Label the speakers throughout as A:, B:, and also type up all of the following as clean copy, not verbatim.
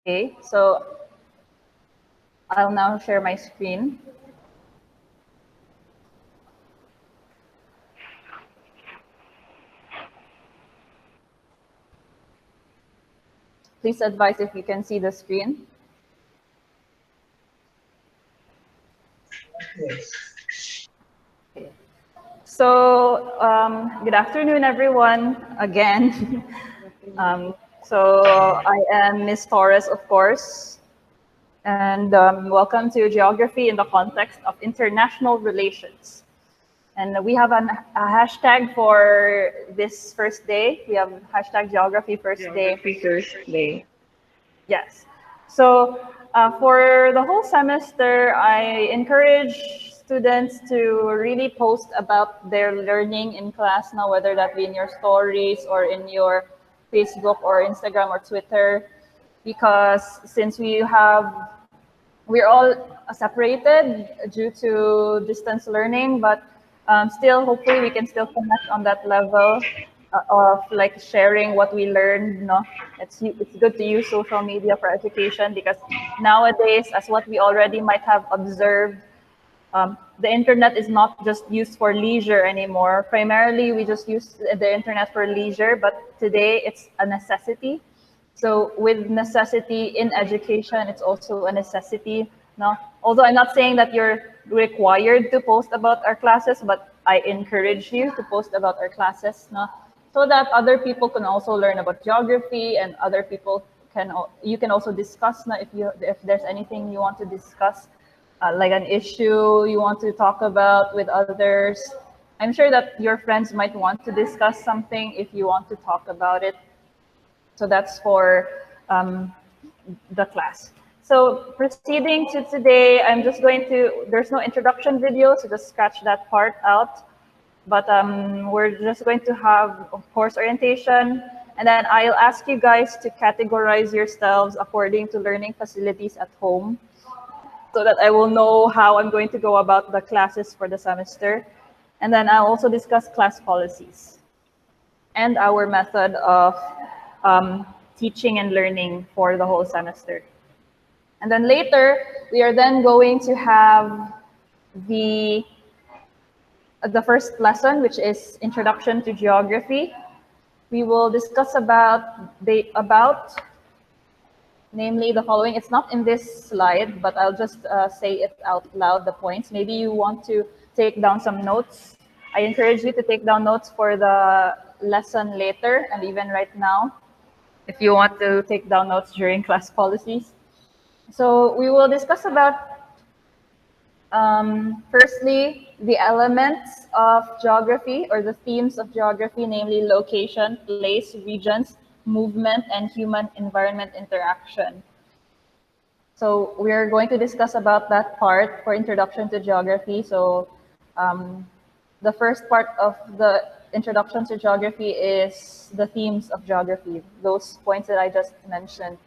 A: Okay, so I'll now share my screen. Please advise if you can see the screen.
B: Yes.
A: Okay. So good afternoon, everyone, again. So I am Miss Torres, of course, and welcome to Geography in the Context of International Relations. And we have a hashtag for this first day. We have hashtag Geography First Day.
B: Geography first day.
A: Yes. So for the whole semester, I encourage students to really post about their learning in class now, whether that be in your stories or in your Facebook or Instagram or Twitter, because since we're all separated due to distance learning, but still, hopefully, we can still connect on that level of like sharing what we learned. No, it's good to use social media for education because nowadays, as what we already might have observed, the internet is not just used for leisure anymore. Primarily, we just use the internet for leisure, but today it's a necessity. So with necessity in education, it's also a necessity. No, although I'm not saying that you're required to post about our classes, but I encourage you to post about our classes, no, so that other people can also learn about geography, and other people you can also discuss, no, if there's anything you want to discuss, like an issue you want to talk about with others. I'm sure that your friends might want to discuss something if you want to talk about it. So that's for the class. So proceeding to today, I'm just going to, there's no introduction video, so just scratch that part out. But we're just going to have of course orientation, and then I'll ask you guys to categorize yourselves according to learning facilities at home, so that I will know how I'm going to go about the classes for the semester. And then I'll also discuss class policies and our method of teaching and learning for the whole semester. And then later, we are then going to have the the first lesson, which is Introduction to Geography. We will discuss about namely the following. It's not in this slide, but I'll just say it out loud, the points. Maybe you want to take down some notes. I encourage you to take down notes for the lesson later and even right now, if you want to take down notes during class policies. So we will discuss about, firstly, the elements of geography or the themes of geography, namely location, place, regions, movement, and human-environment interaction. So we're going to discuss about that part for introduction to geography. So the first part of the introduction to geography is the themes of geography, those points that I just mentioned.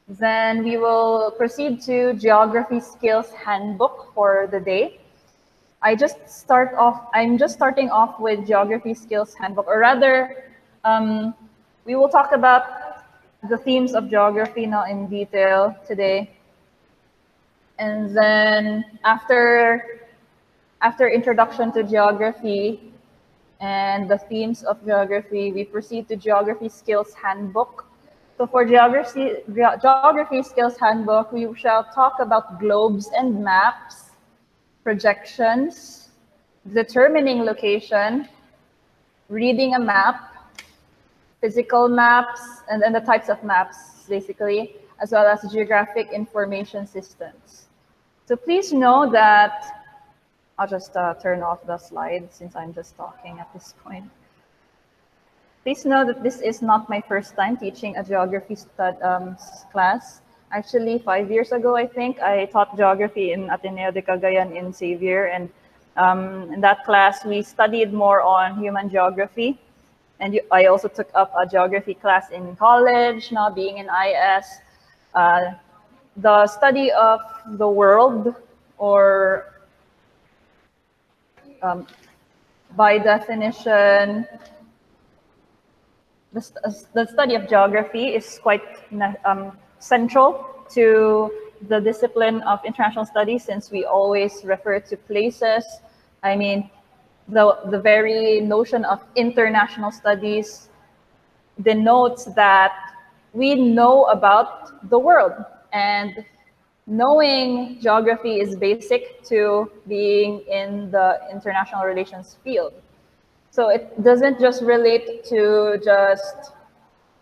A: Then we will proceed to Geography Skills Handbook for the day. I'm just starting off with Geography Skills Handbook, or rather, we will talk about the themes of geography now in detail today. And then after introduction to geography and the themes of geography, we proceed to Geography Skills Handbook. So for Geography Skills Handbook, we shall talk about globes and maps, projections, determining location, reading a map, physical maps, and then the types of maps, basically, as well as geographic information systems. So please know that, I'll just turn off the slide since I'm just talking at this point. Please know that this is not my first time teaching a geography class. Actually, 5 years ago, I think, I taught geography in Ateneo de Cagayan in Xavier. And in that class, we studied more on human geography. And I also took up a geography class in college, now being in IS. The study of the world, or by definition, the study of geography is quite central to the discipline of international studies, since we always refer to places. I mean, the very notion of international studies denotes that we know about the world, and knowing geography is basic to being in the international relations field. So it doesn't just relate to just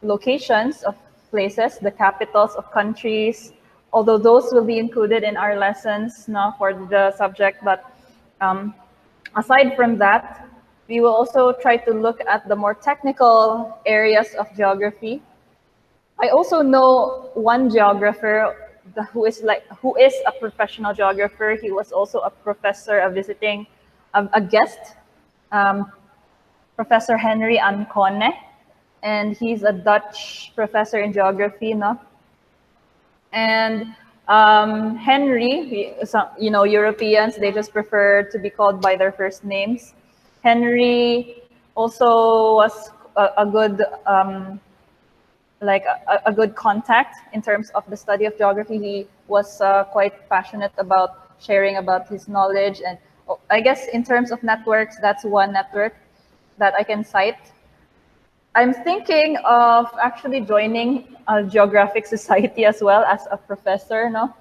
A: locations of places, the capitals of countries, although those will be included in our lessons now for the subject. But um, aside from that, we will also try to look at the more technical areas of geography. I also know one geographer who is a professional geographer. He was also a professor, a visiting, a guest, um, Professor Henry Ancone, and he's a Dutch professor in geography, no? And Henry, you know, Europeans, they just prefer to be called by their first names. Henry also was a good, like a good contact in terms of the study of geography. He was quite passionate about sharing about his knowledge. And I guess in terms of networks, that's one network that I can cite. I'm thinking of actually joining a geographic society as well as a professor, no?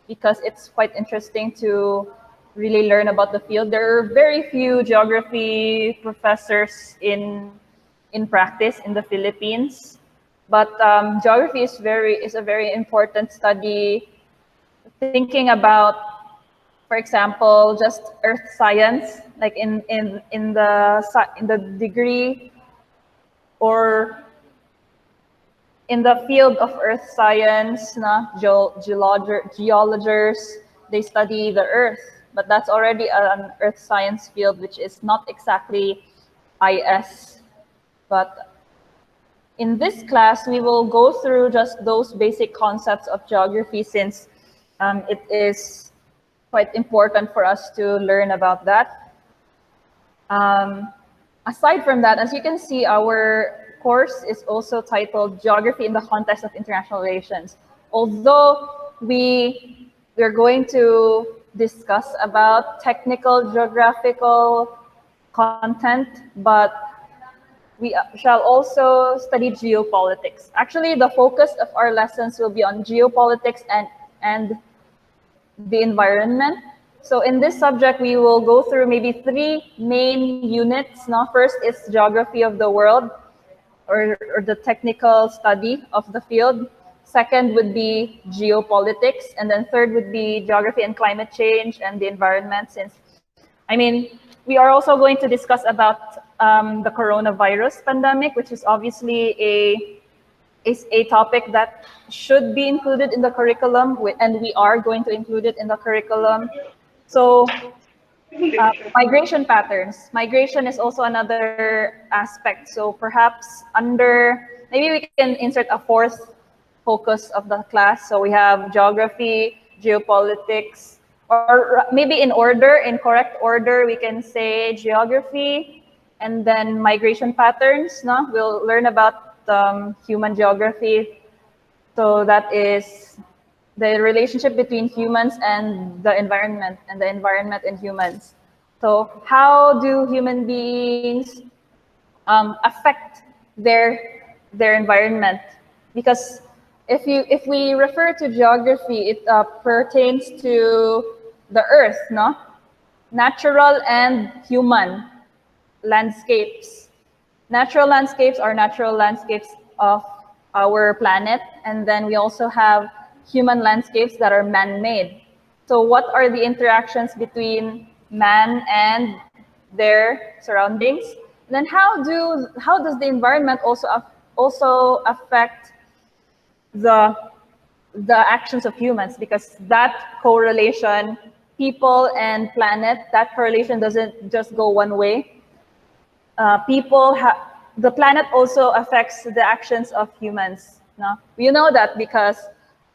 A: Because it's quite interesting to really learn about the field. There are very few geography professors in practice in the Philippines, but geography is a very important study. Thinking about, for example, just earth science, like in the degree or in the field of earth science, geologists, they study the earth, but that's already an earth science field, which is not exactly IS. But in this class, we will go through just those basic concepts of geography, since it is quite important for us to learn about that. Aside from that, as you can see, our course is also titled Geography in the Context of International Relations. Although we're going to discuss about technical geographical content, but we shall also study geopolitics. Actually, the focus of our lessons will be on geopolitics and the environment. So in this subject, we will go through maybe three main units. Now, first is geography of the world, or the technical study of the field. Second would be geopolitics. And then third would be geography and climate change and the environment. Since, I mean, we are also going to discuss about the coronavirus pandemic, which is obviously a topic that should be included in the curriculum, and we are going to include it in the curriculum. So migration patterns. Migration is also another aspect. So perhaps maybe we can insert a fourth focus of the class. So we have geography, geopolitics, or maybe in correct order, we can say geography and then migration patterns. No? We'll learn about human geography. So that is the relationship between humans and the environment and humans. So how do human beings affect their environment? Because if we refer to geography, it pertains to the earth, no? Natural and human landscapes. Natural landscapes are natural landscapes of our planet, and then we also have human landscapes that are man-made. So what are the interactions between man and their surroundings? And then how does the environment also affect the actions of humans? Because that correlation, people and planet, that correlation doesn't just go one way. The planet also affects the actions of humans. No? You know that because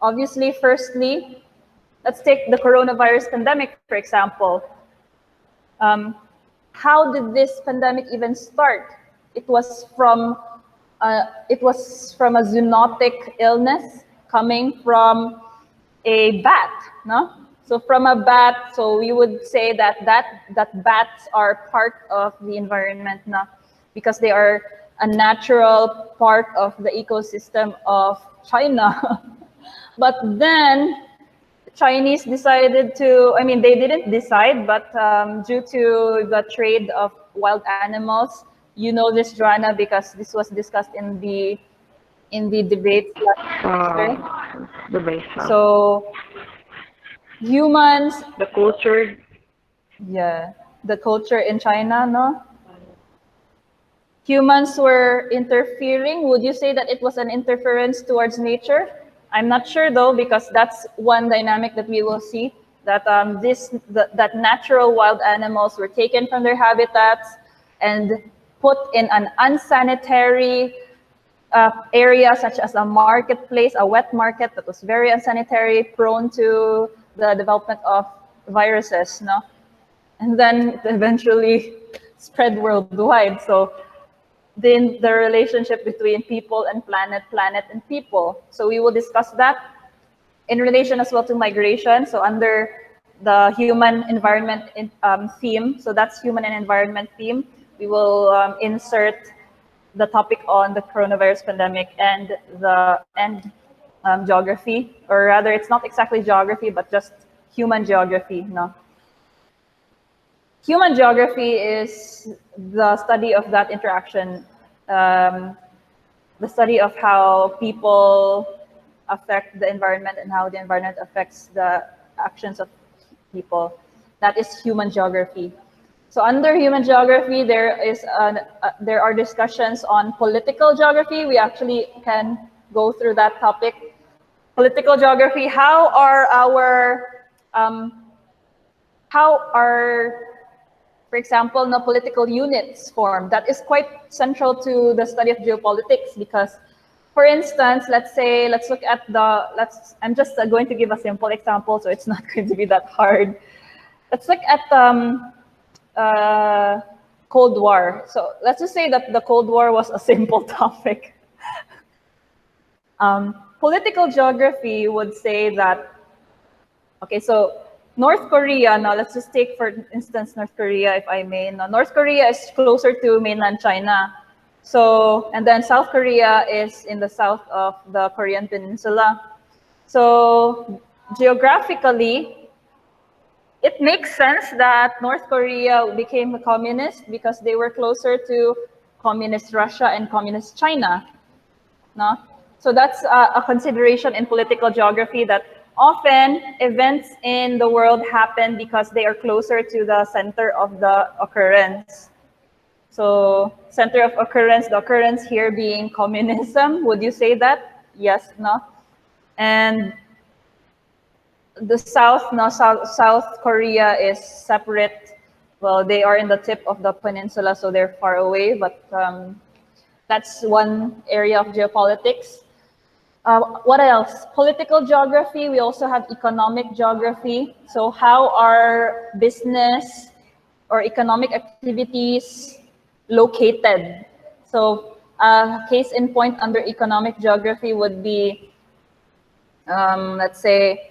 A: obviously, firstly, let's take the coronavirus pandemic, for example. How did this pandemic even start? It was from a zoonotic illness, coming from a bat, no? So from a bat, so we would say that bats are part of the environment, no? Because they are a natural part of the ecosystem of China. But then Chinese decided to, I mean, they didn't decide, but due to the trade of wild animals, you know this, Joanna, because this was discussed in the debates last semester.
B: The base of
A: So humans,
B: the culture.
A: yeah, the culture in China, no? Humans were interfering. Would you say that it was an interference towards nature? I'm not sure though, because that's one dynamic that we will see, that that natural wild animals were taken from their habitats and put in an unsanitary area, such as a marketplace, a wet market that was very unsanitary, prone to the development of viruses, no? And then it eventually spread worldwide. So then the relationship between people and planet, planet and people. So we will discuss that in relation as well to migration. So under the human environment theme, so that's human and environment theme, we will insert the topic on the coronavirus pandemic and geography, or rather, it's not exactly geography, but just human geography. No, human geography is the study of that interaction, the study of how people affect the environment and how the environment affects the actions of people. That is human geography. So under human geography, there are discussions on political geography. We actually can go through that topic. Political geography, how are, for example, no political units formed? That is quite central to the study of geopolitics because, for instance, let's look at I'm just going to give a simple example, so it's not going to be that hard. Let's look at Cold War. So let's just say that the Cold War was a simple topic. Political geography would say that, okay, so North Korea, now let's just take for instance North Korea, if I may. Now, North Korea is closer to mainland China. So, and then South Korea is in the south of the Korean Peninsula. So geographically, it makes sense that North Korea became a communist because they were closer to communist Russia and communist China. No? So that's a consideration in political geography, that often events in the world happen because they are closer to the center of the occurrence. So center of occurrence, the occurrence here being communism. Would you say that? Yes, no? And the South, no, South Korea is separate. Well, they are in the tip of the peninsula, so they're far away, but that's one area of geopolitics. What else? Political geography. We also have economic geography. So how are business or economic activities located? So case in point under economic geography would be, let's say,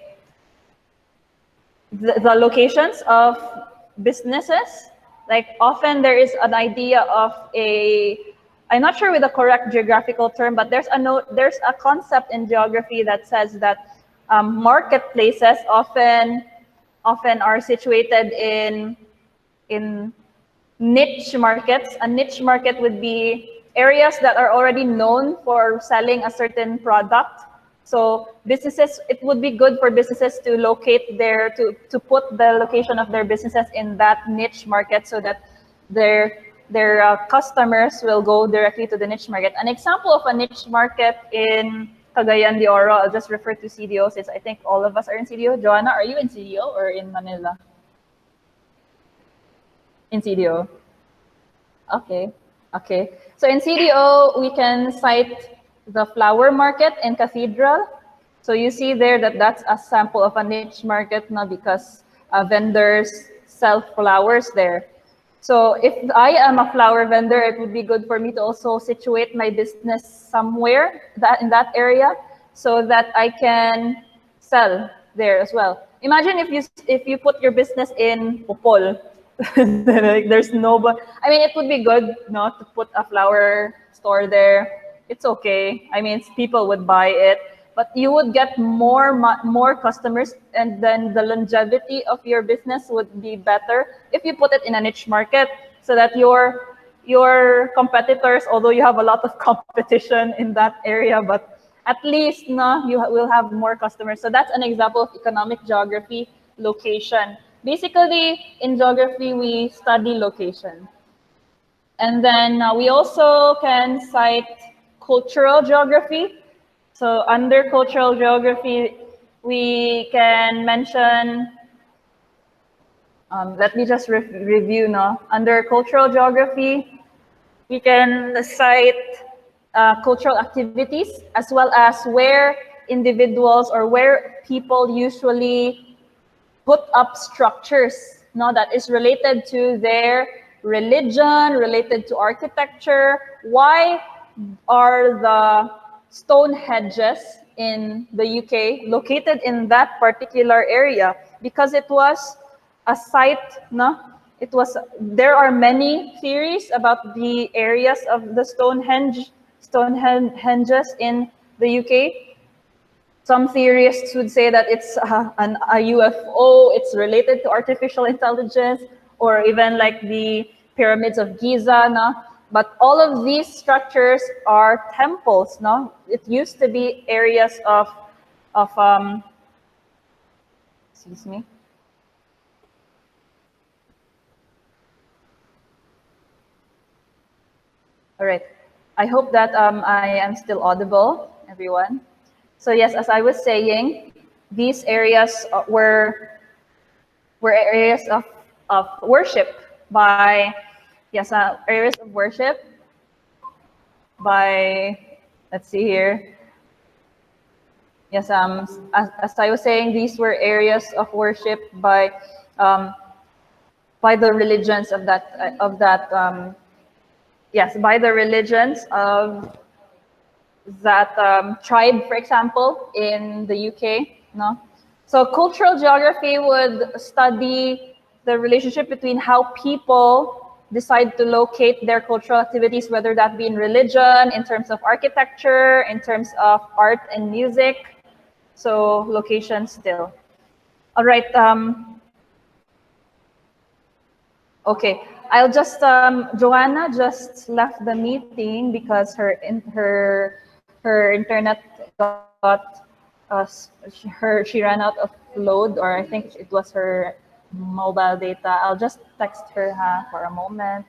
A: the locations of businesses. Like often there is an idea of I'm not sure with the correct geographical term, but there's a concept in geography that says that marketplaces often are situated in niche markets. A niche market would be areas that are already known for selling a certain product. So businesses, it would be good for businesses to locate to put the location of their businesses in that niche market so that their customers will go directly to the niche market. An example of a niche market in Cagayan de Oro, I'll just refer to CDO since I think all of us are in CDO. Joanna, are you in CDO or in Manila? In CDO. Okay. Okay. So in CDO, we can cite the flower market in Cathedral. So you see there that that's a sample of a niche market now because vendors sell flowers there. So if I am a flower vendor, it would be good for me to also situate my business somewhere in that area so that I can sell there as well. Imagine if you put your business in Popol, like there's no, but I mean it would be good not to put a flower store there. It's okay. I mean people would buy it, but you would get more customers, and then the longevity of your business would be better if you put it in a niche market, so that your competitors, although you have a lot of competition in that area, but at least no, you will have more customers. So that's an example of economic geography, location. Basically, in geography, we study location. And then we also can cite cultural geography. So under cultural geography, we can mention, let me just review now. Under cultural geography, we can cite cultural activities as well as where individuals or where people usually put up structures, no, that is related to their religion, related to architecture. Why are the stone hedges in the UK located in that particular area? Because it was a site, no? It was. There are many theories about the areas of the Stonehenges in the UK. Some theorists would say that it's a UFO, it's related to artificial intelligence, or even like the pyramids of Giza. No? But all of these structures are temples. No? It used to be areas of excuse me. All right. I hope that I am still audible, everyone. So yes, as I was saying, these areas were areas of worship by, yes, areas of worship by, let's see here. Yes, as I was saying, these were areas of worship um, by the religions of that yes, by the religions of that tribe, for example, in the UK. No, so cultural geography would study the relationship between how people decide to locate their cultural activities, whether that be in religion, in terms of architecture, in terms of art and music. So location still. All right. Okay. I'll just Joanna just left the meeting because her internet got she ran out of load, or I think it was her mobile data. I'll just text her for a moment.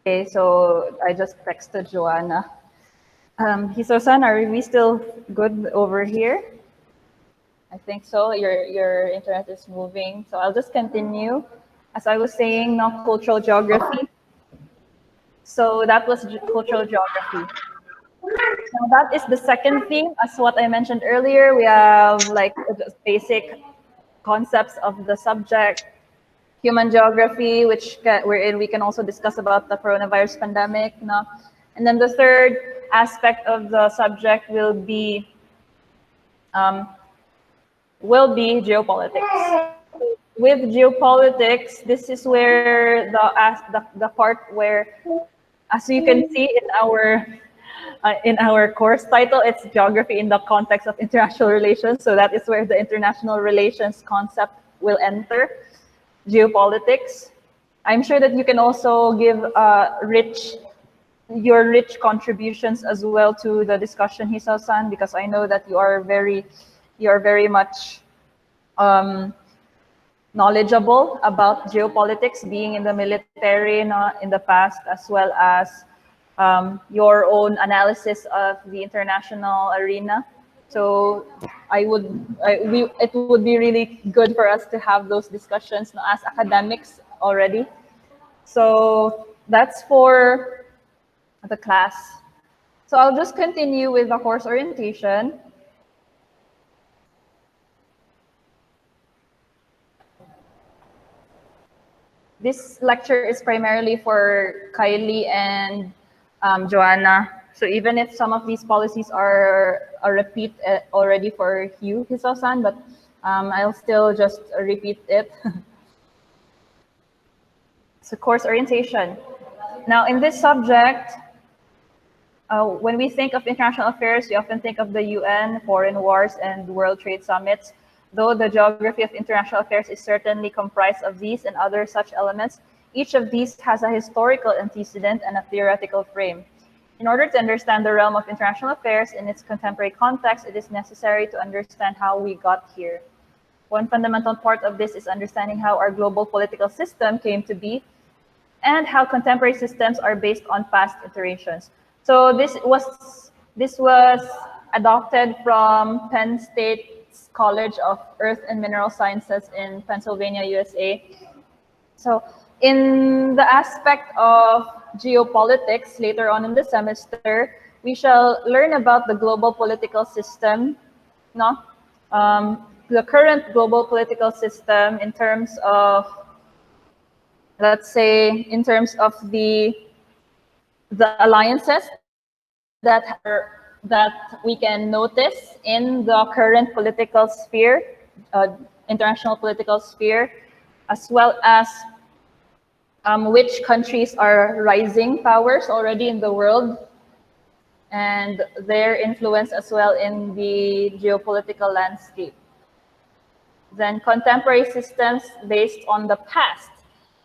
A: Okay, so I just texted Joanna. Hiso-san, are we still good over here? I think so. Your internet is moving. So I'll just continue. As I was saying, now cultural geography. So that was cultural geography. Now that is the second theme, as what I mentioned earlier. We have like just basic concepts of the subject, human geography, wherein we can also discuss about the coronavirus pandemic. No? And then the third aspect of the subject um, will be geopolitics. With geopolitics, this is where the part where, as you can see in our course title, it's geography in the context of international relations. So that is where the international relations concept will enter, geopolitics. I'm sure that you can also give your rich contributions as well to the discussion, Hisao-san, because I know that you are very much knowledgeable about geopolitics, being in the military in the past, as well as your own analysis of the international arena. So it would be really good for us to have those discussions as academics already. So that's for the class. So I'll just continue with the course orientation. This lecture is primarily for Kylie and Joanna. So even if some of these policies are a repeat already for you, Hiso-san, but I'll still just repeat it. So course orientation. Now in this subject, when we think of international affairs, we often think of the UN, foreign wars, and World Trade Summits. Though the geography of international affairs is certainly comprised of these and other such elements, each of these has a historical antecedent and a theoretical frame. In order to understand the realm of international affairs in its contemporary context, it is necessary to understand how we got here. One fundamental part of this is understanding how our global political system came to be and how contemporary systems are based on past iterations. So this was adopted from Penn State's College of Earth and Mineral Sciences in Pennsylvania, USA. So in the aspect of geopolitics later on in the semester, we shall learn about the global political system, no? The current global political system in terms of, let's say, in terms of the alliances that we can notice in the current political sphere, international political sphere, as well as which countries are rising powers already in the world and their influence as well in the geopolitical landscape. Then contemporary systems based on the past.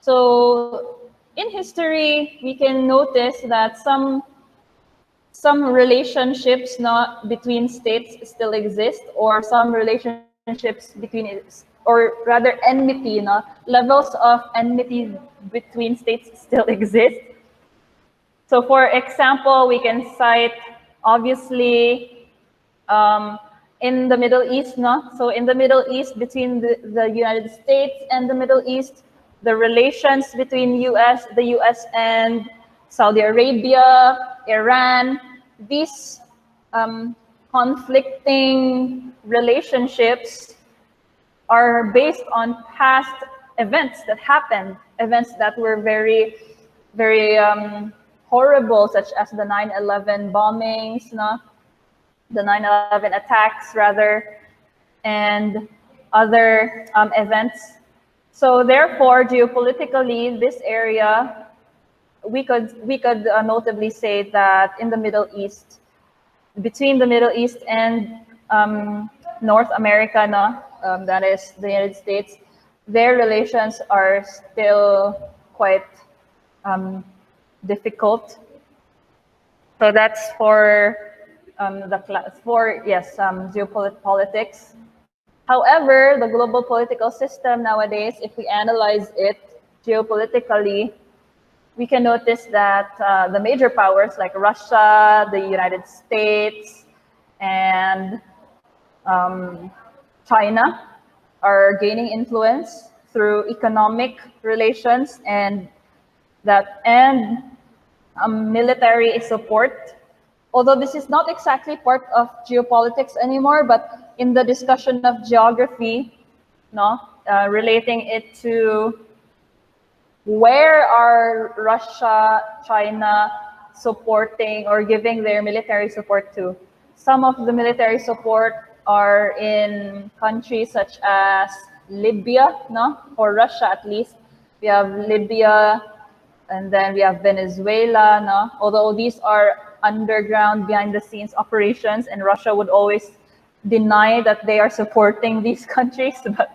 A: So in history, we can notice that some relationships not between states still exist, or some relationships between, or rather enmity, levels of enmity between states still exist. So for example, we can cite obviously in the Middle East, so in the Middle East, between the United States and the Middle East, the relations between the US and Saudi Arabia, Iran, these conflicting relationships are based on past events that happened, events that were very, very horrible, such as the 9/11 bombings, the 9/11 attacks rather, and other events. So therefore, geopolitically, this area, we could notably say that in the Middle East, between the Middle East and North America, that is the United States, their relations are still quite difficult. So that's for the class for geopolitics. However, the global political system nowadays, if we analyze it geopolitically, we can notice that the major powers like Russia, the United States, and China are gaining influence through economic relations and military support. Although this is not exactly part of geopolitics anymore, but in the discussion of geography, no, relating it to where are Russia, China supporting or giving their military support to? Some of the military support are in countries such as Libya, no? For Russia at least. We have Libya, and then we have Venezuela, no? Although these are underground, behind the scenes operations, and Russia would always deny that they are supporting these countries, but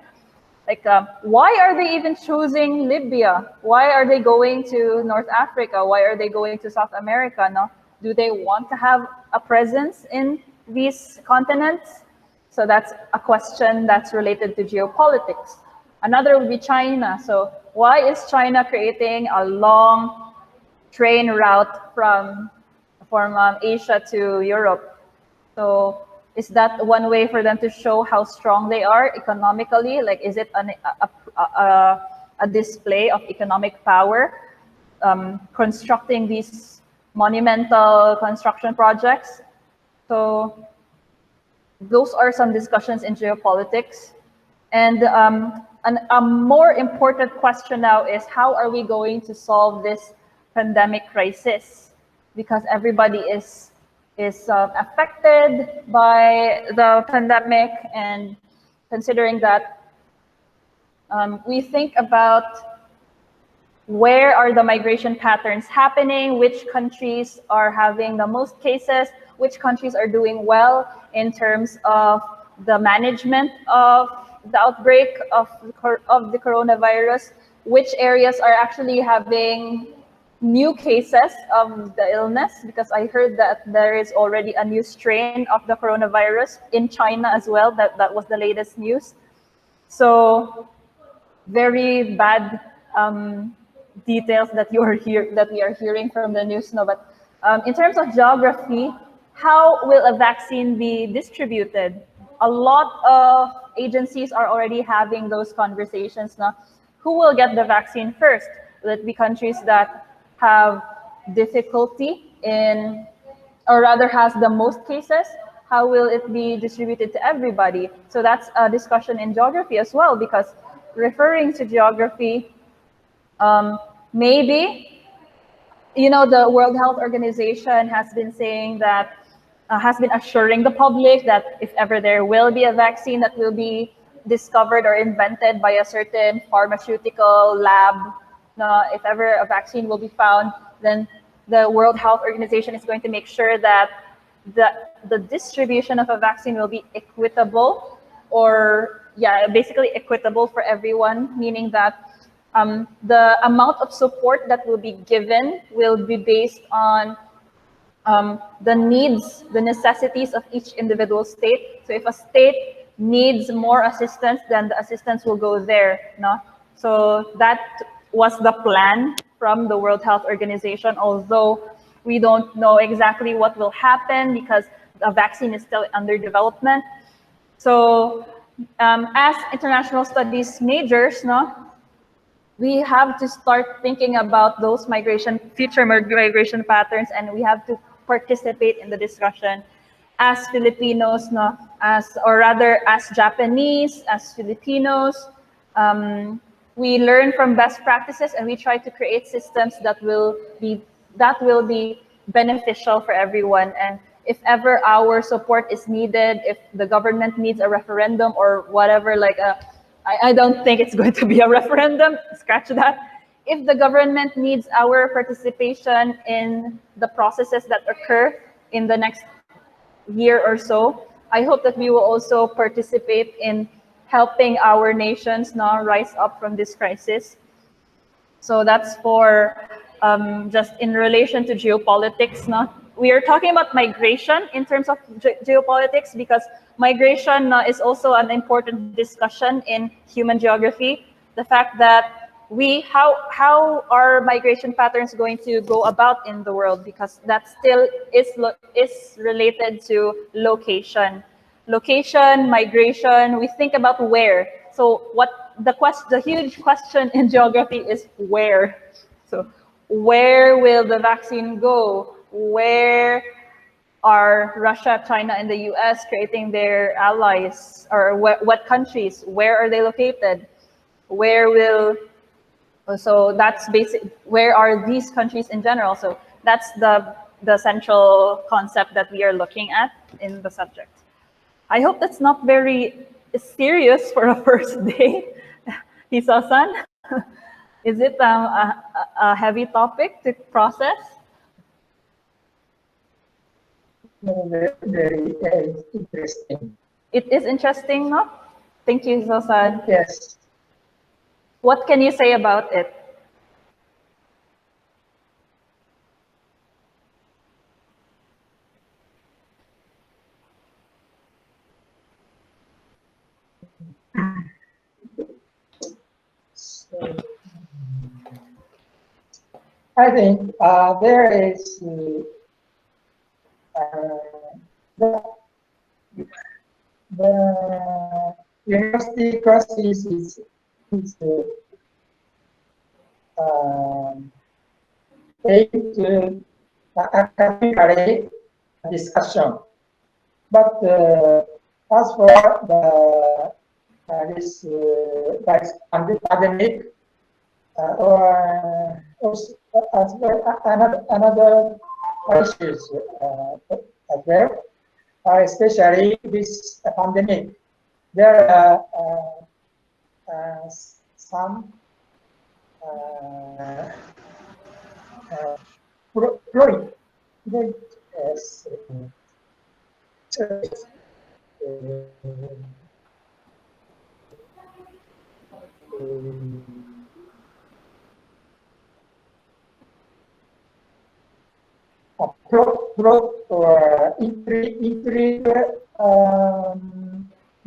A: like, why are they even choosing Libya? Why are they going to North Africa? Why are they going to South America? No, do they want to have a presence in these continents? So that's a question that's related to geopolitics. Another would be China. So why is China creating a long train route from Asia to Europe? So is that one way for them to show how strong they are economically? Like, is it a display of economic power, constructing these monumental construction projects? So those are some discussions in geopolitics. And a more important question now is, how are we going to solve this pandemic crisis? Because everybody is affected by the pandemic, and considering that, we think about where are the migration patterns happening, which countries are having the most cases, which countries are doing well in terms of the management of the outbreak of the coronavirus, which areas are actually having new cases of the illness, because I heard that there is already a new strain of the coronavirus in China as well. That was the latest news. So very bad details that we are hearing from the news. No, but in terms of geography, how will a vaccine be distributed? A lot of agencies are already having those conversations now. Who will get the vaccine first? Will it be countries that have difficulty in, or rather has the most cases? How will it be distributed to everybody? So that's a discussion in geography as well, because referring to geography, maybe, the World Health Organization has been saying that, has been assuring the public that if ever there will be a vaccine that will be discovered or invented by a certain pharmaceutical lab, if ever a vaccine will be found, then the World Health Organization is going to make sure that the distribution of a vaccine will be equitable, or basically equitable for everyone, meaning that the amount of support that will be given will be based on the needs, the necessities of each individual state. So if a state needs more assistance, then the assistance will go there. No? So that was the plan from the World Health Organization, although we don't know exactly what will happen because the vaccine is still under development. So as international studies majors, we have to start thinking about those future migration patterns, and we have to participate in the discussion as Filipinos, or rather as Japanese, as Filipinos. We learn from best practices, and we try to create systems that will be beneficial for everyone. And if ever our support is needed, if the government needs a referendum or whatever, I don't think it's going to be a referendum, scratch that. If the government needs our participation in the processes that occur in the next year or so, I hope that we will also participate in helping our nations rise up from this crisis. So that's for just in relation to geopolitics. We are talking about migration in terms of geopolitics, because migration is also an important discussion in human geography. The fact that how are migration patterns going to go about in the world, because that still is related to location, migration. We think about where. So what the huge question in geography is where. So where will the vaccine go? Where are Russia, China, and the US creating their allies? Or what countries? Where are they located? Where will So that's basic. Where are these countries in general? So that's the central concept that we are looking at in the subject. I hope that's not very serious for a first day, Hisasan. Is it a heavy topic to process?
C: Very interesting.
A: It is interesting, no? Thank you, Hisasan.
C: Yes.
A: What can you say about it?
C: So, I think there is the, the university crisis is aimed to academically discussion, but as for this pandemic or also as well another issues as well, especially this pandemic. There are some Freud, as plot or intrigue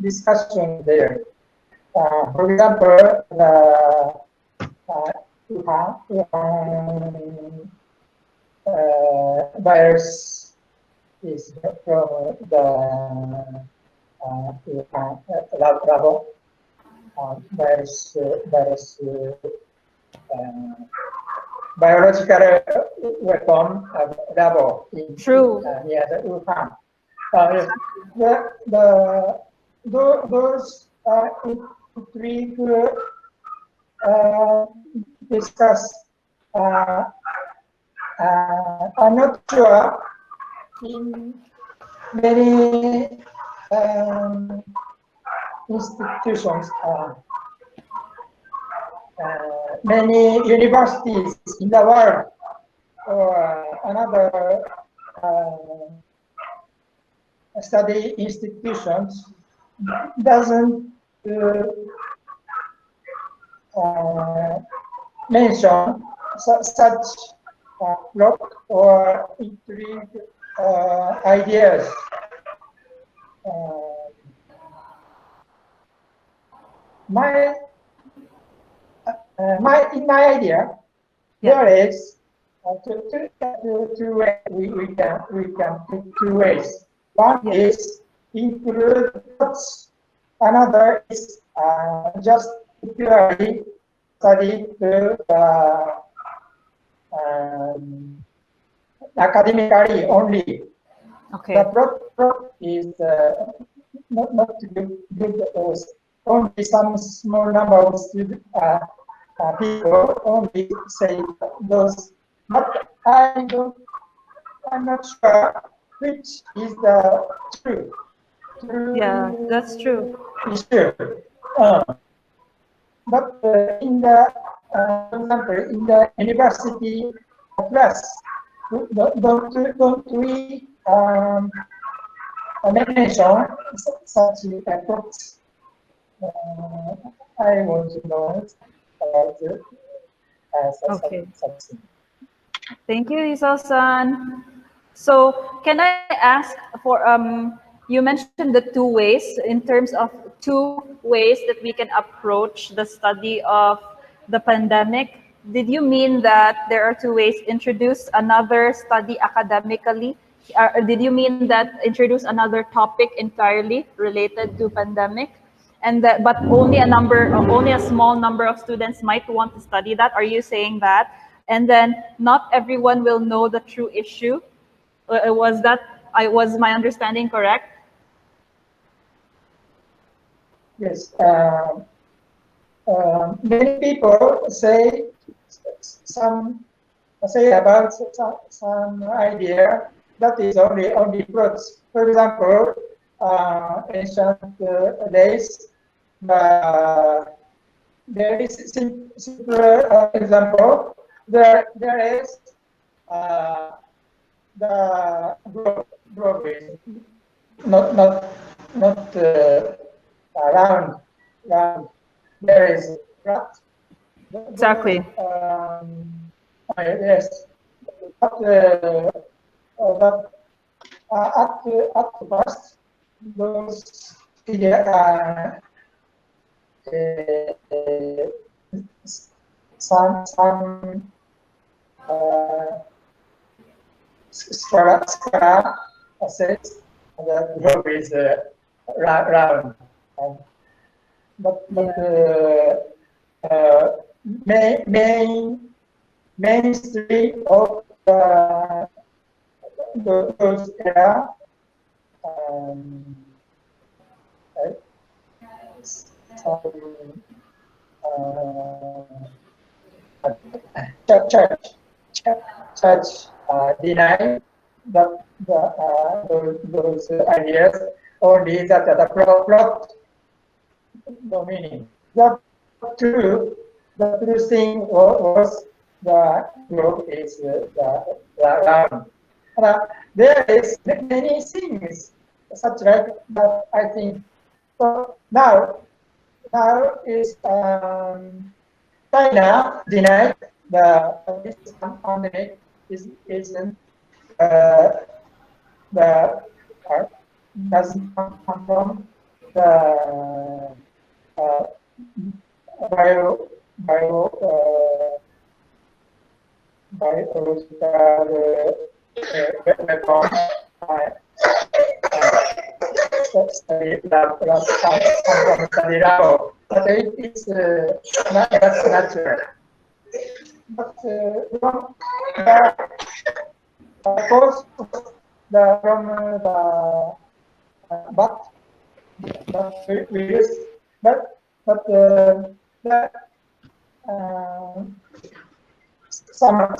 C: discussion there. For example, the virus is from the lab, virus biological weapon lab in
A: True.
C: Near the Wuhan. Those intrigue discuss. I'm not sure in many institutions, many universities in the world, or another study institutions doesn't mention such plot or intrigue ideas. In my idea, there is we can take two ways. One is include plots. Another is just purely study the academically only.
A: Okay.
C: The plot is not good. Only some small number of people only say those, but I'm not sure which is the true.
A: Yeah, that's true.
C: Issue. But in the, for example, in the university class, don't we mention such approach? I want to know about something.
A: Thank you, Isao-san. So can I ask for, you mentioned the two ways in terms of two ways that we can approach the study of the pandemic, did you mean that there are two ways: introduce another study academically, or did you mean that introduce another topic entirely related to pandemic, and that but only a small number of students might want to study that? Are you saying that? And then not everyone will know the true issue. Was my understanding correct?
C: Yes. Many people some say about some idea that is only fruits. For example, ancient days, there is simpler example. There is the growing, not round. There is flat.
A: Exactly.
C: Yes, but, but at the past, those some Skara says the globe is round, um, but main mainstream of those era um, some church deny that those ideas only that the plot meaning. The true thing was the globe is the round. There is many things such like that. I think so. Now is China denied this pandemic isn't uh, the doesn't come from the uh, bio bio biological weapon study study lab, but it is that's natural. But cause from but we use but the uh, some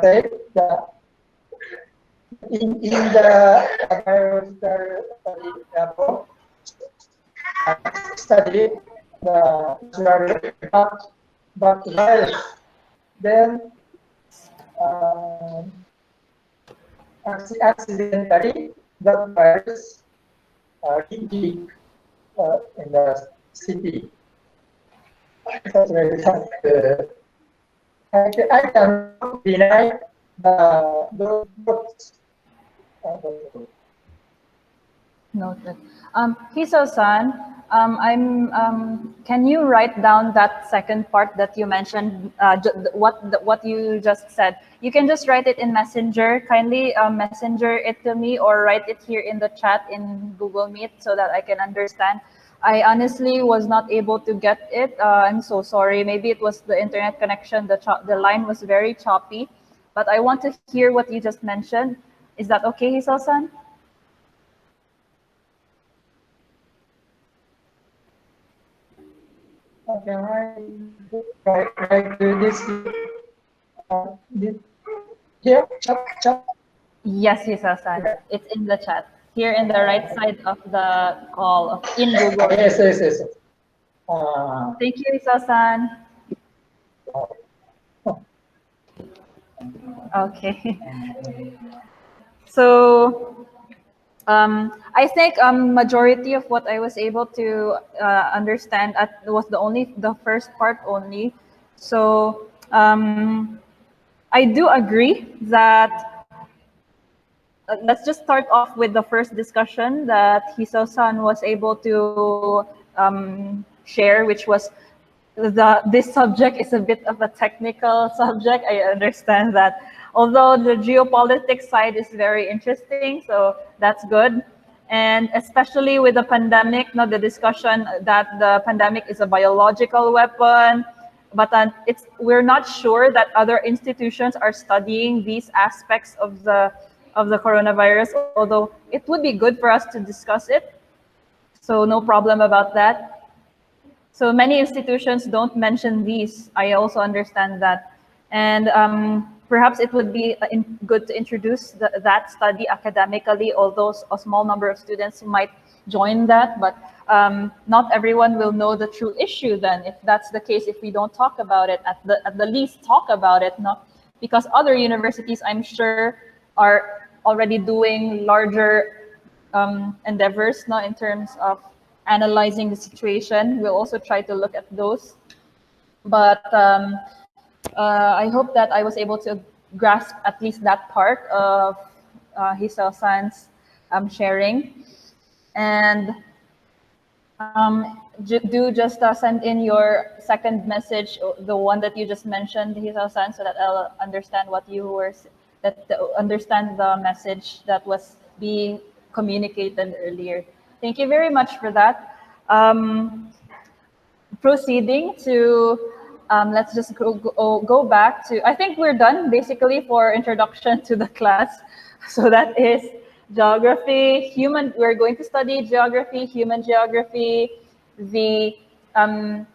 C: say that in the biological study lab study the natural but virus then uh, accidentally that virus leak in the city. That's very that, I cannot deny those books.
A: Noted. Hiso-san, can you write down that second part that you mentioned, what you just said? You can just write it in Messenger. Kindly messenger it to me or write it here in the chat in Google Meet so that I can understand. I honestly was not able to get it. I'm so sorry. Maybe it was the internet connection. The line was very choppy. But I want to hear what you just mentioned. Is that okay, Hiso-san?
C: Okay, I do this here chat.
A: Yes, Hiso-san. It's in the chat. Here in the right side of the call in Google.
C: Yes.
A: Thank you, Hiso-san. Okay. So I think majority of what I was able to understand was the first part only. So I do agree that let's just start off with the first discussion that Hiso-san was able to share, which was this subject is a bit of a technical subject. I understand that. Although the geopolitics side is very interesting, so that's good. And especially with the pandemic, now the discussion that the pandemic is a biological weapon, but we're not sure that other institutions are studying these aspects of the coronavirus. Although it would be good for us to discuss it, so no problem about that. So many institutions don't mention these. I also understand that. And perhaps it would be good to introduce that study academically, although a small number of students might join that, but not everyone will know the true issue then. If that's the case, if we don't talk about it, at the least talk about it, no? Because other universities, I'm sure, are already doing larger endeavors, no, in terms of analyzing the situation. We'll also try to look at those. But I hope that I was able to grasp at least that part of Hisao-san's sharing. And do just send in your second message, the one that you just mentioned, Hisao-san, so that I'll understand what you were, understand the message that was being communicated earlier. Thank you very much for that. Proceeding to, let's just go back to, I think we're done basically for introduction to the class. So that is geography, we're going to study geography, human geography, and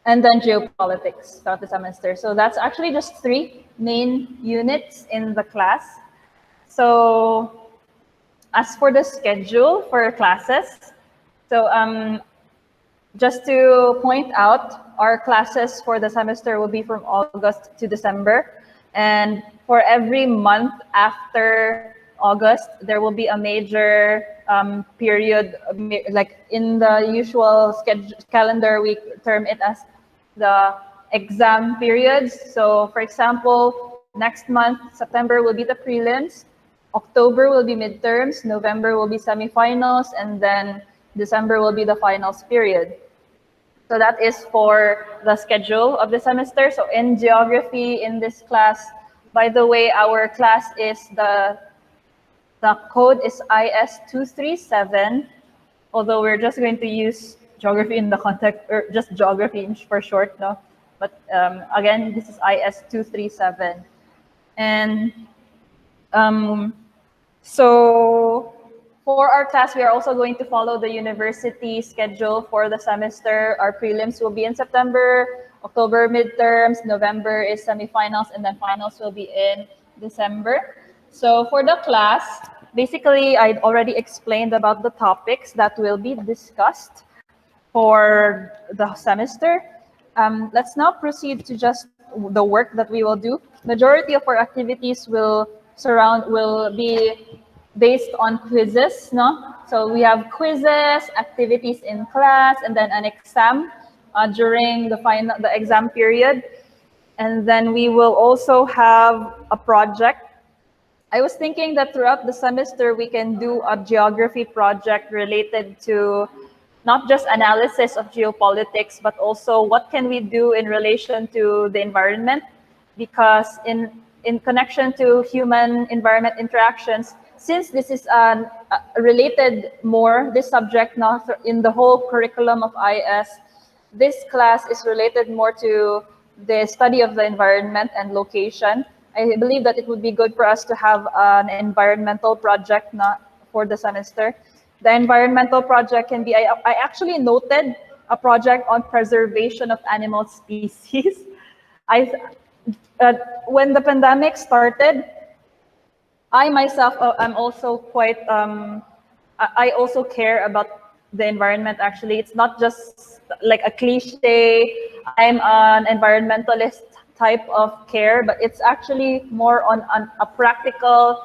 A: then geopolitics throughout the semester. So that's actually just 3 main units in the class. So as for the schedule for classes, so just to point out, our classes for the semester will be from August to December. And for every month after August, there will be a major period, like in the usual calendar, we term it as the exam periods. So for example, next month, September will be the prelims, October will be midterms, November will be semifinals, and then December will be the finals period. So that is for the schedule of the semester. So in geography, in this class, by the way, our class is the code is IS237, although we're just going to use geography in the context, or just geography for short, no? But again, this is IS237. And so for our class, we are also going to follow the university schedule for the semester. Our prelims will be in September, October midterms, November is semifinals, and then finals will be in December. So for the class, basically, I already explained about the topics that will be discussed for the semester. Let's now proceed to just the work that we will do. Majority of our activities will be based on quizzes, no? So we have quizzes, activities in class, and then an exam during the exam period. And then we will also have a project. I was thinking that throughout the semester, we can do a geography project related to not just analysis of geopolitics, but also what can we do in relation to the environment? Because in connection to human environment interactions, since this is related more, this subject now in the whole curriculum of IS, this class is related more to the study of the environment and location. I believe that it would be good for us to have an environmental project for the semester. The environmental project can be, I actually noted a project on preservation of animal species. When the pandemic started, I myself am also quite, I also care about the environment actually. It's not just like a cliche, I'm an environmentalist type of care, but it's actually more on a practical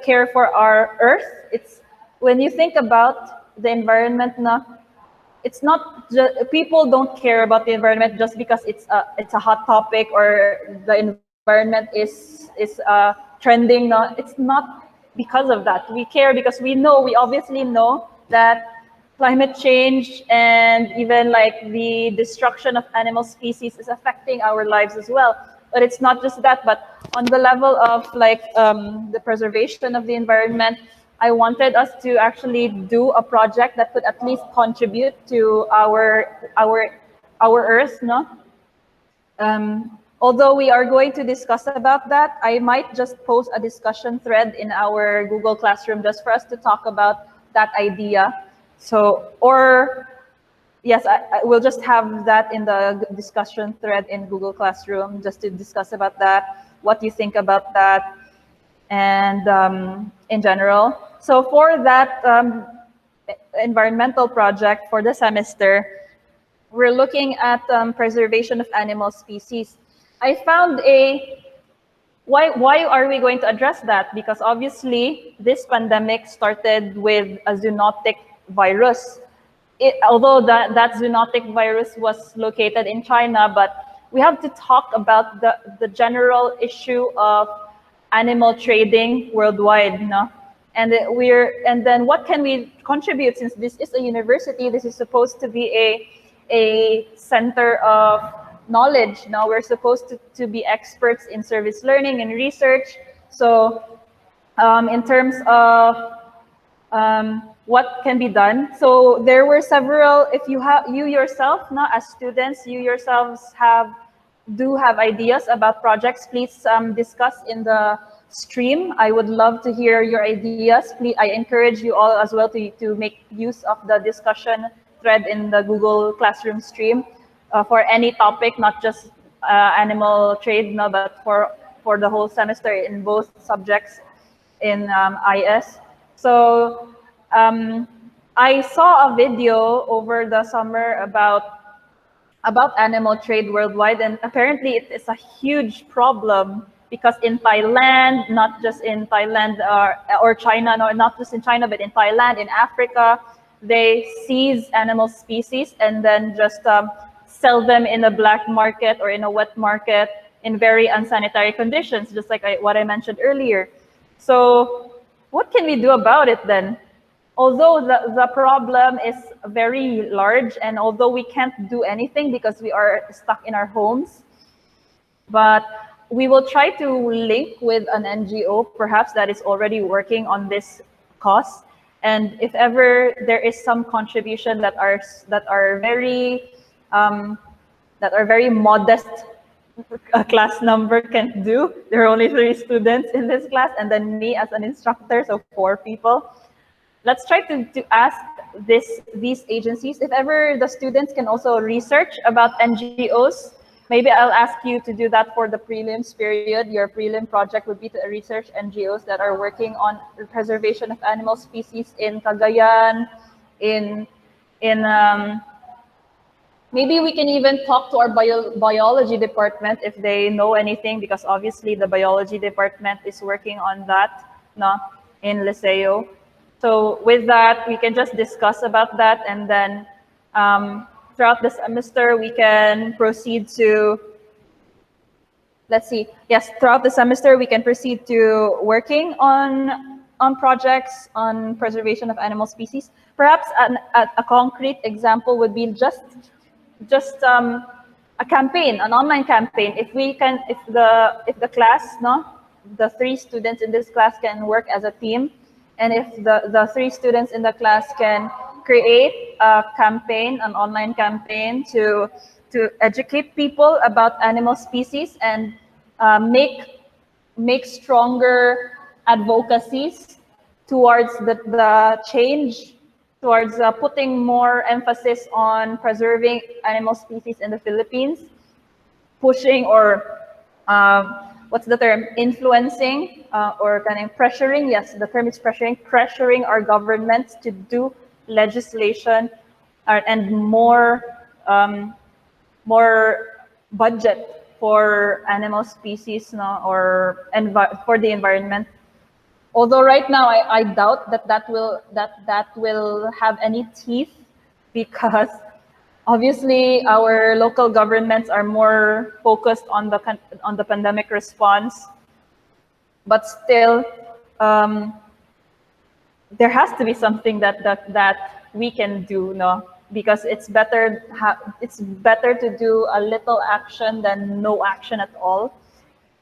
A: care for our earth. It's when you think about the environment, it's not just, people don't care about the environment just because it's a hot topic or the environment is trending. It's not because of that. We care because we obviously know that climate change and even like the destruction of animal species is affecting our lives as well. But it's not just that, but on the level of like the preservation of the environment, I wanted us to actually do a project that could at least contribute to our Earth, no? Although we are going to discuss about that, I might just post a discussion thread in our Google Classroom just for us to talk about that idea. So, or yes, I will just have that in the discussion thread in Google Classroom just to discuss about that, what you think about that, and in general. So for that environmental project for the semester, we're looking at preservation of animal species. I found why are we going to address that? Because obviously this pandemic started with a zoonotic virus. Although that zoonotic virus was located in China, but we have to talk about the general issue of animal trading worldwide, no? And then what can we contribute, since this is a university, this is supposed to be a center of knowledge. Now we're supposed to be experts in service learning and research. So in terms of what can be done. So there were several, if you yourself, not as students, you yourselves do have ideas about projects, please discuss in the stream. I would love to hear your ideas. Please, I encourage you all as well to make use of the discussion thread in the Google Classroom stream for any topic, not just animal trade, no, but for the whole semester in both subjects in IS. So I saw a video over the summer about animal trade worldwide, and apparently it is a huge problem because in Thailand, not just in Thailand or China, no, not just in China, but in Thailand, in Africa, they seize animal species and then just sell them in a black market or in a wet market in very unsanitary conditions, just like what I mentioned earlier. So what can we do about it then? Although the problem is very large, and although we can't do anything because we are stuck in our homes, but we will try to link with an NGO perhaps that is already working on this cause. And if ever there is some contribution that are very modest, a class number can't do. There are only 3 students in this class, and then me as an instructor, so 4 people. Let's try to ask these agencies if ever the students can also research about NGOs. Maybe I'll ask you to do that for the prelims period. Your prelim project would be to research NGOs that are working on the preservation of animal species in Cagayan, maybe we can even talk to our biology department if they know anything, because obviously the biology department is working on that, no, in Liceo. So with that, we can just discuss about that, and then throughout the semester, we can proceed to, throughout the semester, we can proceed to working on projects on preservation of animal species. Perhaps a concrete example would be just a campaign, an online campaign. If the class, no, the 3 students in this class can work as a team, and if the 3 students in the class can create a campaign, an online campaign to educate people about animal species and make stronger advocacies towards the change, towards putting more emphasis on preserving animal species in the Philippines, pushing or what's the term? Influencing or kind of pressuring. Yes, the term is pressuring our governments to do legislation and more budget for animal species, no, or for the environment. Although right now I doubt that will have any teeth, because obviously our local governments are more focused on the pandemic response, but still there has to be something that we can do, no? Because it's better to do a little action than no action at all.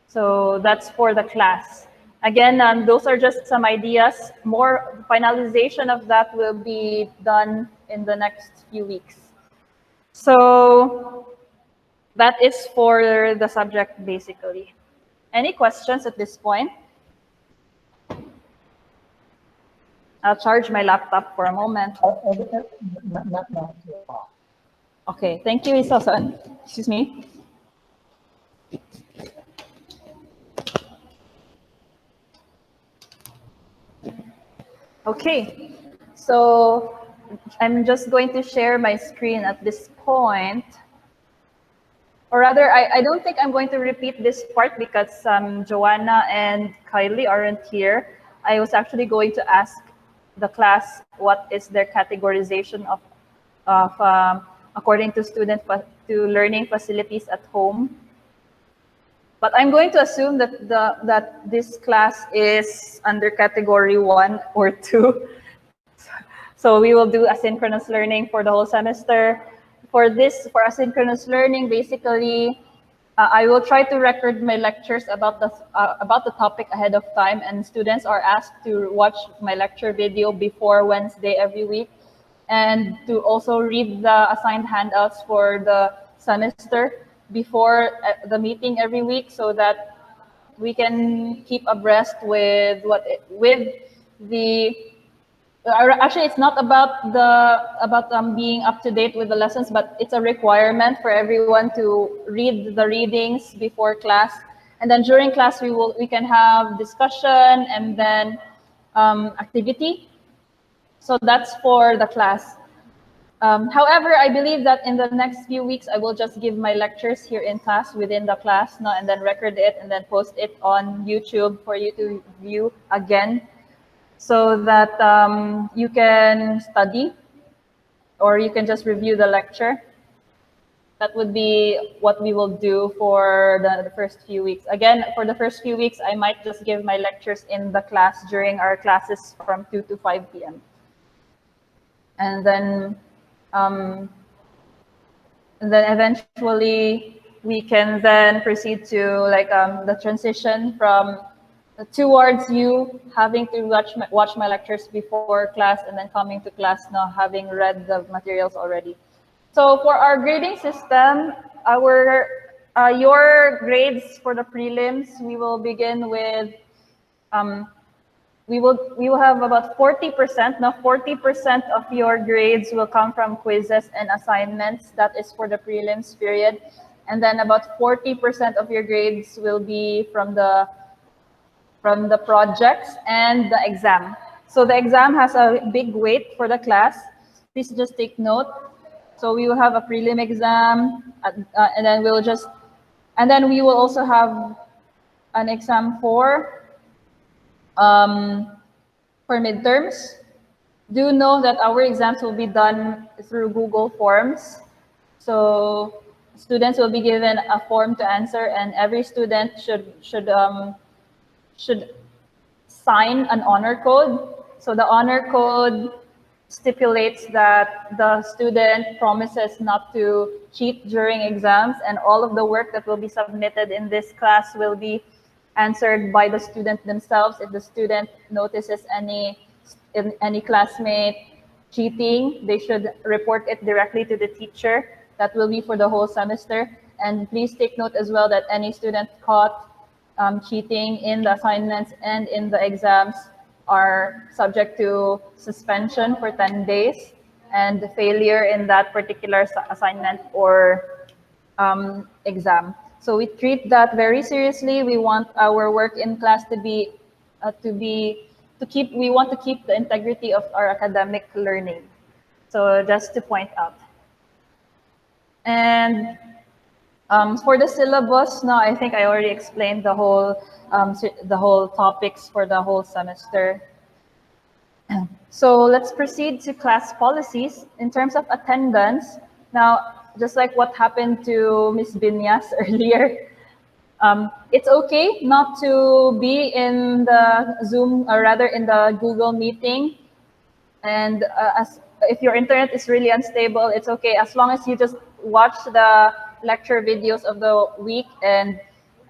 A: So that's for the class. Again, those are just some ideas. More finalization of that will be done in the next few weeks. So that is for the subject basically. Any questions at this point? I'll charge my laptop for a moment.
C: Not
A: Okay, thank you, Isasan. Excuse me. Okay, so I'm just going to share my screen at this point. Or rather, I don't think I'm going to repeat this part because Joanna and Kylie aren't here. I was actually going to ask the class what is their categorization of according to to learning facilities at home. But I'm going to assume that that this class is under category 1 or 2. So we will do asynchronous learning for the whole semester. For asynchronous learning, basically, I will try to record my lectures about the topic ahead of time, and students are asked to watch my lecture video before Wednesday every week, and to also read the assigned handouts for the semester before the meeting every week, so that we can keep abreast with the actually, it's not about being up to date with the lessons, but it's a requirement for everyone to read the readings before class, and then during class we can have discussion and then activity. So that's for the class. However, I believe that in the next few weeks I will just give my lectures here in class within the class, no, and then record it and then post it on YouTube for you to view again, so that you can study or you can just review the lecture. That would be what we will do for the first few weeks. Again, for the first few weeks, I might just give my lectures in the class during our classes from 2 to 5 p.m. And then eventually we can then proceed to like the transition from towards you having to watch my lectures before class and then coming to class now having read the materials already. So for our grading system, your grades for the prelims, we will begin with we will have about 40%. Now 40% of your grades will come from quizzes and assignments. That is for the prelims period. And then about 40% of your grades will be from the projects and the exam. So the exam has a big weight for the class. Please just take note. So we will have a prelim exam, and then we will also have an exam for midterms. Do know that our exams will be done through Google Forms. So students will be given a form to answer, and every student should sign an honor code. So the honor code stipulates that the student promises not to cheat during exams, and all of the work that will be submitted in this class will be answered by the student themselves. If the student notices any classmate cheating, they should report it directly to the teacher. That will be for the whole semester. And please take note as well that any student caught cheating in the assignments and in the exams are subject to suspension for 10 days and failure in that particular assignment or exam. So we treat that very seriously. We want our work in class we want to keep the integrity of our academic learning. So just to point out. And for the syllabus, now I think I already explained the whole topics for the whole semester. So let's proceed to class policies. In terms of attendance, now just like what happened to Ms. Binyas earlier, it's okay not to be in the Zoom, or rather in the Google meeting, and if your internet is really unstable, it's okay. As long as you just watch the lecture videos of the week, and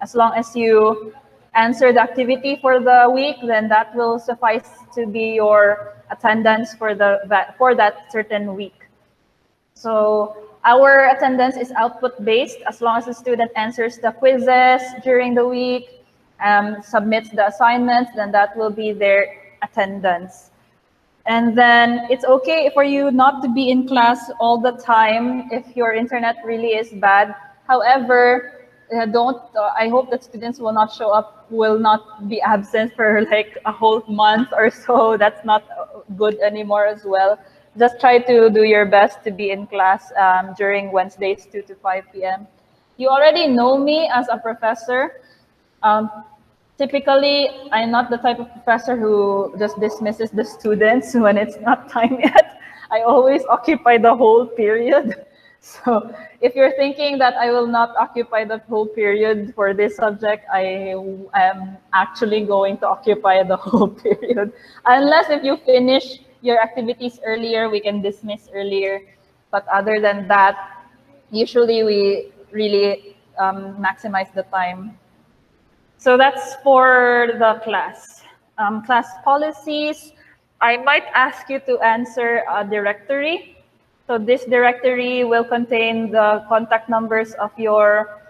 A: as long as you answer the activity for the week, then that will suffice to be your attendance for that certain week. So our attendance is output based. As long as the student answers the quizzes during the week, submits the assignments, then that will be their attendance. And then it's okay for you not to be in class all the time if your internet really is bad. However, I hope that students will not show up, will not be absent for like a whole month or so. That's not good anymore as well. Just try to do your best to be in class during Wednesdays, 2 to 5 p.m. You already know me as a professor. Um, Typically, I'm not the type of professor who just dismisses the students when it's not time yet. I always occupy the whole period. So if you're thinking that I will not occupy the whole period for this subject, I am actually going to occupy the whole period. Unless if you finish your activities earlier, we can dismiss earlier. But other than that, usually we really maximize the time. So that's for the class. Class policies, I might ask you to answer a directory. So this directory will contain the contact numbers of your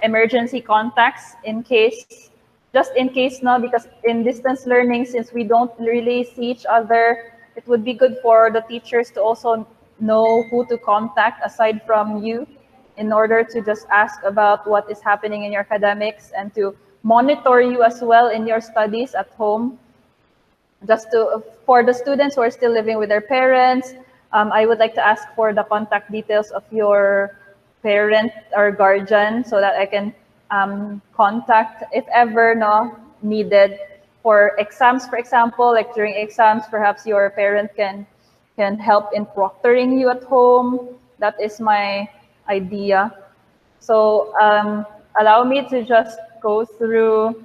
A: emergency contacts in case, just in case now, because in distance learning, since we don't really see each other, it would be good for the teachers to also know who to contact aside from you, in order to just ask about what is happening in your academics and to monitor you as well in your studies at home. Just for the students who are still living with their parents, I would like to ask for the contact details of your parent or guardian so that I can contact if ever needed. For exams, for example, like during exams, perhaps your parent can help in proctoring you at home. That is my idea. So allow me to just go through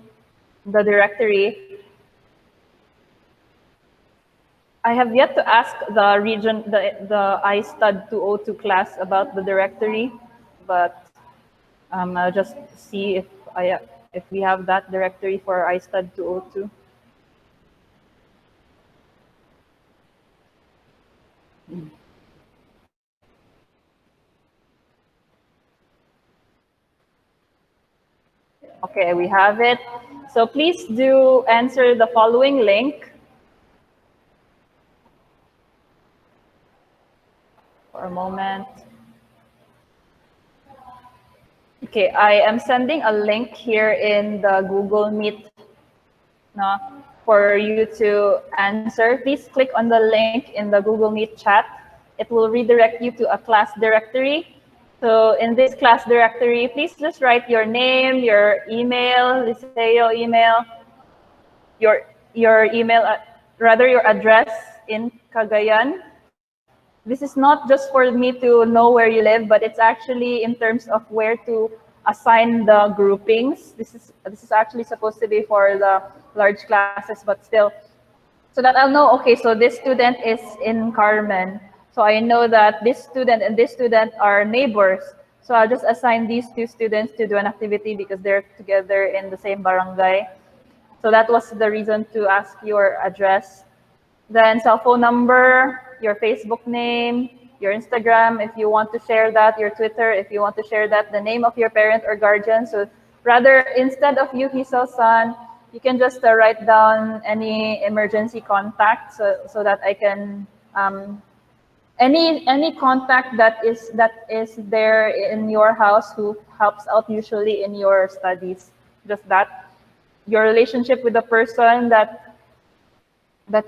A: the directory. I have yet to ask the iStud 202 class about the directory, but I'll just see if we have that directory for iStud 202. Okay, we have it. So please do answer the following link. For a moment. Okay, I am sending a link here in the Google Meet for you to answer. Please click on the link in the Google Meet chat. It will redirect you to a class directory. So in this class directory, please just write your name, your email, Liceo email, your email, rather your address in Cagayan. This is not just for me to know where you live, but it's actually in terms of where to assign the groupings. This is actually supposed to be for the large classes, but still, so that I'll know, okay, so this student is in Carmen. So I know that this student and this student are neighbors. So I'll just assign these two students to do an activity because they're together in the same barangay. So that was the reason to ask your address. Then cell phone number, your Facebook name, your Instagram, if you want to share that, your Twitter, if you want to share that, the name of your parent or guardian. So rather, instead of Yuhiso-san, you can just write down any emergency contact so that I can, any contact that is there in your house who helps out usually in your studies. Just that. Your relationship with the person that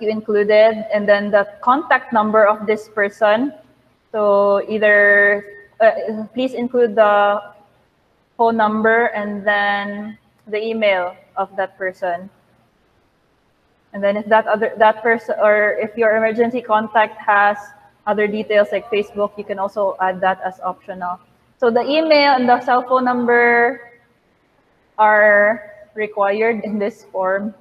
A: you included, and then the contact number of this person. So either please include the phone number and then the email of that person. And then if that person, or if your emergency contact has other details like Facebook, you can also add that as optional. So the email and the cell phone number are required in this form.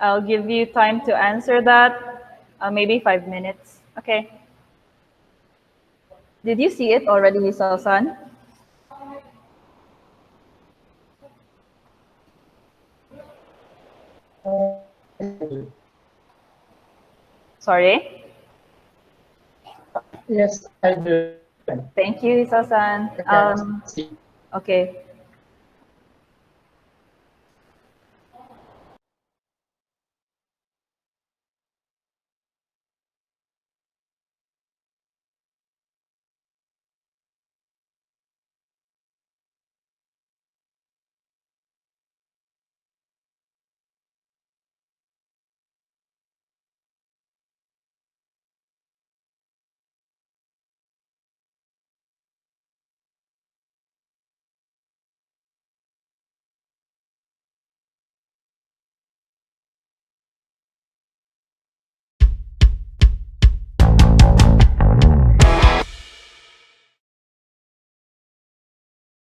A: I'll give you time to answer that. Maybe 5 minutes. Okay. Did you see it already, Hiso-san? Sorry.
C: Yes, I do.
A: Thank you, Hiso-san.
C: Okay,
A: Okay.